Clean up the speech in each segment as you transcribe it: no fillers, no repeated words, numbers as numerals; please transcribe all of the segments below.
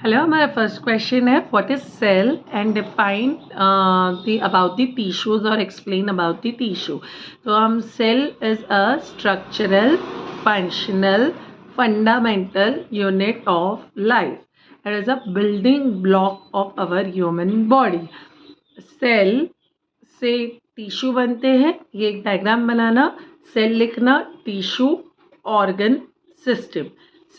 Hello, हमारा first question है what is cell and define the about the tissues और explain about the tissue. तो हम cell is a structural functional fundamental unit of life. It is a building block of our human body. Cell से tissue बनते हैं। ये एक diagram बनाना, cell लिखना, टिश्यू, ऑर्गन, सिस्टम।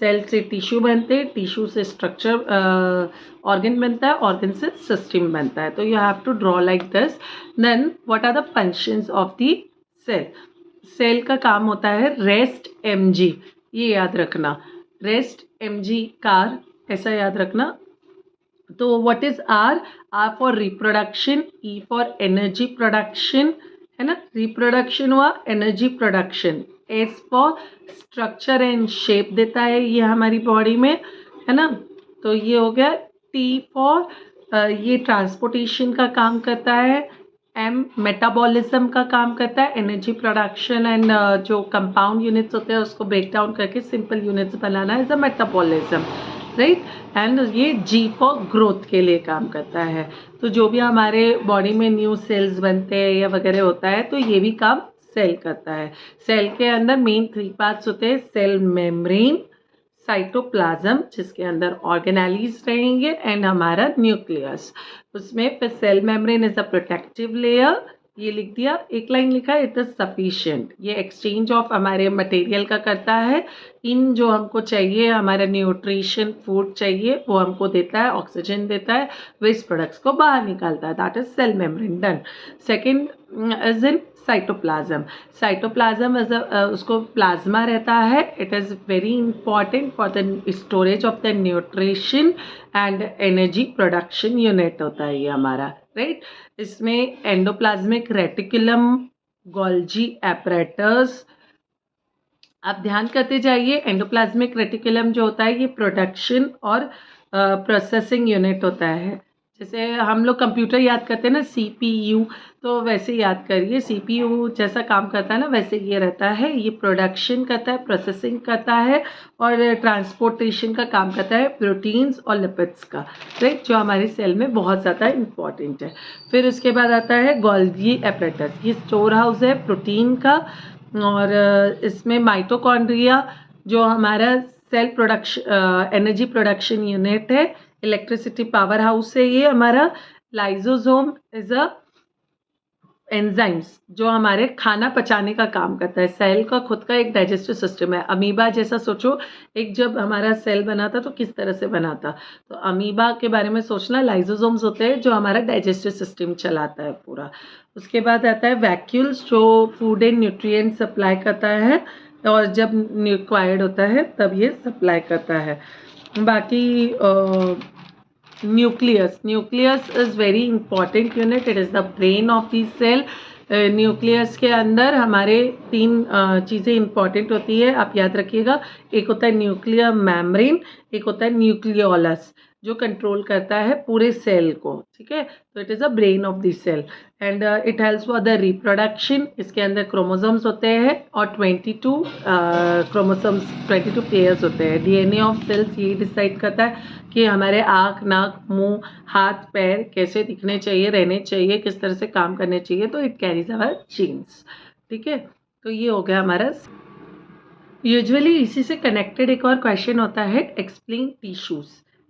सेल से टिश्यू बनते हैं, टिश्यू से स्ट्रक्चर ऑर्गन बनता है, ऑर्गन से सिस्टम बनता है। तो you have to draw like this. Then what are the functions of the cell. Cell का काम होता है रेस्ट एमजी, ये याद रखना, रेस्ट एमजी कार, ऐसा याद रखना। तो what is R for reproduction, E for energy production, है ना, रिप्रोडक्शन हुआ, energy production. S for structure and shape देता है ये हमारी बॉडी में, है ना, तो ये हो गया। टी फॉर ये ट्रांसपोर्टेशन का काम करता है। एम मेटाबॉलिज्म का काम करता है, एनर्जी प्रोडक्शन एंड जो कंपाउंड यूनिट्स होते हैं उसको ब्रेक डाउन करके simple units banana is a metabolism, right. And ये जी फॉर ग्रोथ के लिए काम करता है। तो जो भी हमारे बॉडी में न्यू सेल्स बनते हैं या वगैरह होता है तो ये भी काम सेल करता है। सेल के अंदर मेन 3 पार्ट्स होते हैं, सेल मेम्ब्रेन, साइटोप्लाज्म जिसके अंदर ऑर्गेनेलीज रहेंगे एंड हमारा न्यूक्लियस। उसमें फिर cell membrane is a protective layer, ये लिख दिया, एक लाइन लिखा इट इज सफिशिएंट। ये एक्सचेंज ऑफ हमारे मटेरियल का करता है। इन जो हमको चाहिए, हमारा न्यूट्रिशन फूड चाहिए वो हमको देता है, ऑक्सीजन देता है, वेस्ट प्रोडक्ट्स को बाहर निकालता है। That is cell membrane done. Second is in cytoplasm. Cytoplasm is उसको प्लाज्मा रहता है। It is very important for the storage of the nutrition and energy production unit होता है ये हमारा, राइट। इसमें एंडोप्लाज्मिक रेटिकुलम, गोल्जी एपरेटस, आप ध्यान करते जाइए। एंडोप्लाज्मिक रेटिकुलम जो होता है ये प्रोडक्शन और प्रोसेसिंग यूनिट होता है। जैसे हम लोग कंप्यूटर याद करते हैं ना, सीपीयू, तो वैसे याद करिए, सीपीयू जैसा काम करता है ना वैसे ये रहता है। ये प्रोडक्शन करता है, प्रोसेसिंग करता है और ट्रांसपोर्टेशन का काम करता है, प्रोटीन्स और लिपिड्स का, राइट, जो हमारी सेल में बहुत ज़्यादा इंपॉर्टेंट है। फिर उसके बाद आता है गोल्गी एपरेटस, ये स्टोर हाउस है प्रोटीन का। और इसमें माइटोकॉन्ड्रिया जो हमारा cell production energy production unit है, इलेक्ट्रिसिटी पावर हाउस है ये हमारा। लाइजोसोम इज अ एंजाइम्स जो हमारे खाना पचाने का काम करता है। सेल का खुद का एक डाइजेस्टिव सिस्टम है, अमीबा जैसा सोचो। एक जब हमारा सेल बना था तो किस तरह से बना था, तो अमीबा के बारे में सोचना। लाइजोसोम्स होते हैं जो हमारा डाइजेस्टिव सिस्टम चलाता है पूरा। उसके बाद आता है वैक्यूल्स जो फूड एंड न्यूट्रिएंट सप्लाई करता है और जब रिक्वायर्ड होता है तब ये सप्लाई करता है। बाकी nucleus is very important unit, it is the brain of the cell. Nucleus के अंदर हमारे 3 चीज़ें इंपॉर्टेंट होती है, आप याद रखिएगा। एक होता है न्यूक्लियर मेम्ब्रेन, एक होता है न्यूक्लियोलस जो कंट्रोल करता है पूरे सेल को, ठीक है। तो it is a brain of the cell and it helps for the reproduction. इसके अंदर क्रोमोसोम्स होते हैं और 22 क्रोमोसोम्स 22 पेयर्स होते हैं। डीएनए ऑफ सेल्स ये डिसाइड करता है कि हमारे आँख, नाक, मुंह, हाथ, पैर कैसे दिखने चाहिए, रहने चाहिए, किस तरह से काम करने चाहिए। तो इट कैरीज अवर जीन्स, ठीक है। तो ये हो गया हमारा। यूजुअली इसी से कनेक्टेड एक और क्वेश्चन होता है एक्सप्लेन टिश्यूज,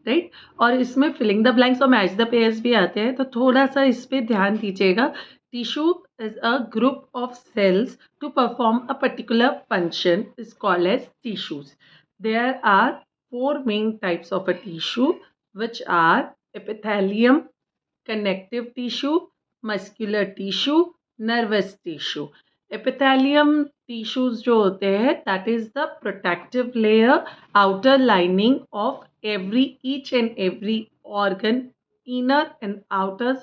राइट। और इसमें फिलिंग द ब्लैंक्स और मैच द पेयर्स भी आते हैं, तो थोड़ा सा इस पर ध्यान दीजिएगा। Tissue is a group of cells to perform a particular function is called as tissues. There are 4 main types of a tissue, which are epithelium, connective tissue, muscular tissue, nervous tissue. Epithelium tissues जो होते हैं that is the protective layer, outer lining of each and every organ, inner and outer।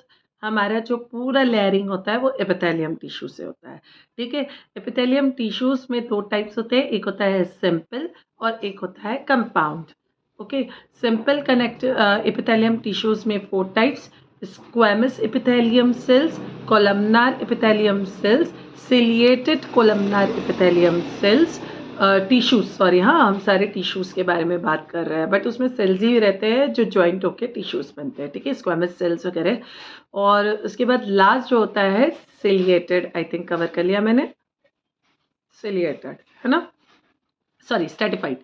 हमारा जो पूरा layering होता है वो epithelium tissue से होता है, ठीक है। एपिथेलियम टिश्यूज में 2 टाइप्स होते हैं, एक होता है सिंपल और एक होता है compound, okay. Simple epithelium tissues में 4 types, squamous epithelium cells, columnar epithelium cells, ciliated columnar epithelium cells, tissues, sorry, हाँ, हम सारे टिश्यूज़ के बारे में बात कर रहे हैं, बट उसमें सेल्स ही रहते हैं जो जॉइंट होके टिश्यूज़ बनते हैं, ठीक है, स्क्वैमस सेल्स वगैरह। और उसके बाद लास्ट जो होता है सिलिएटेड, आई थिंक कवर कर लिया मैंने, सिलिएटेड, है ना, सॉरी, स्ट्रैटिफाइड,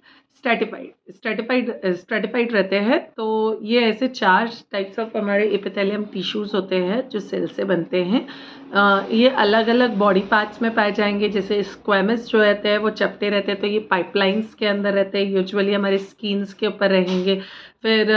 स्ट्रैटिफाइड रहते हैं। तो ये ऐसे 4 टाइप्स ऑफ हमारे एपिथेलियम टिश्यूज़ होते हैं जो सेल से बनते हैं। ये अलग अलग बॉडी पार्ट्स में पाए जाएंगे। जैसे स्क्वैमस जो रहते हैं वो चपटे रहते हैं, तो ये पाइपलाइंस के अंदर रहते हैं, यूजुअली हमारे स्किन्स के ऊपर रहेंगे। फिर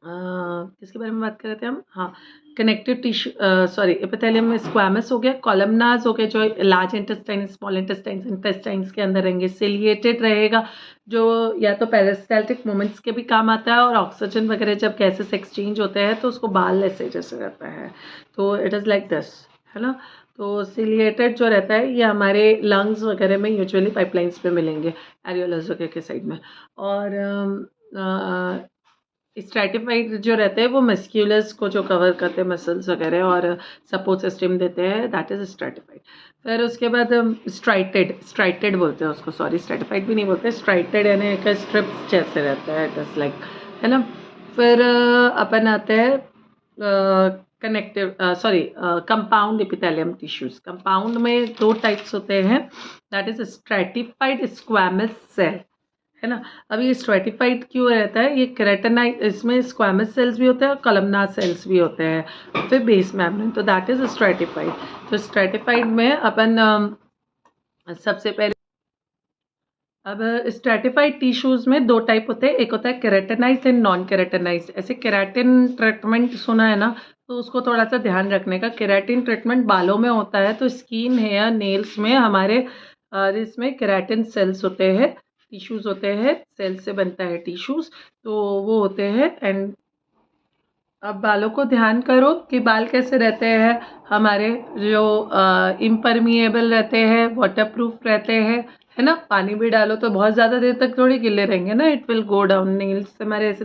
किसके बारे में बात कर रहे थे हम, हाँ, कनेक्टिव टिश्यू, सॉरी, एपिथेलियम में स्क्वैमस हो गया, कॉलमनार्स हो गए जो large intestine, small intestines, intestines के अंदर रहेंगे। सिलिएटेड रहेगा जो या तो पेरिस्टाल्टिक मूवमेंट्स के भी काम आता है, और ऑक्सीजन वगैरह जब गैसेस एक्सचेंज होते हैं तो उसको बाल ऐसे जैसे रहता है, तो इट इज़ लाइक दिस, है ना। तो सिलिएटेड जो रहता है ये हमारे लंग्स वगैरह में यूजुअली पाइपलाइंस पे मिलेंगे, एरियोलस वगैरह के साइड में। और स्ट्रैटिफाइड जो रहते हैं वो मस्क्यूलस को जो कवर करते हैं, मसल्स वगैरह, और सपोर्ट सिस्टम देते हैं, दैट इज़ स्ट्रैटिफाइड। फिर उसके बाद स्ट्राइटेड बोलते हैं उसको, सॉरी, स्ट्रैटिफाइड भी नहीं बोलते, स्ट्राइटेड यानी एक स्ट्रिप्स जैसे रहता है, इट इज़ लाइक, है ना। फिर अपन आते हैं connective, sorry, compound epithelium tissues. Compound में 2 टाइप्स होते हैं, that is stratified squamous cell, है ना। अब ये स्ट्रैटिफाइड क्यों रहता है, ये केराटिनाइज, इसमें स्क्वैमस सेल्स भी होते हैं और कॉलमनार सेल्स भी होते हैं, फिर बेस मेम्ब्रेन, तो दैट इज स्ट्रैटिफाइड। तो स्ट्रैटिफाइड में अपन सबसे पहले, अब स्ट्रैटिफाइड टिश्यूज में 2 टाइप होते हैं, एक होता है केराटिनाइज्ड एंड नॉन केराटिनाइज्ड। ऐसे केराटिन ट्रीटमेंट सुना है ना, तो उसको थोड़ा सा ध्यान रखने का। केराटिन ट्रीटमेंट बालों में होता है, तो स्किन, हेयर, नेल्स में हमारे इसमें केराटिन सेल्स होते हैं, टिश्यूज़ होते हैं, सेल से बनता है टिश्यूज़, तो वो होते हैं। एंड अब बालों को ध्यान करो कि बाल कैसे रहते हैं हमारे, जो इम्परमिएबल रहते हैं, वाटरप्रूफ रहते हैं, है ना। पानी भी डालो तो बहुत ज़्यादा देर तक थोड़ी गिले रहेंगे ना, it will go down, nails हमारे ऐसे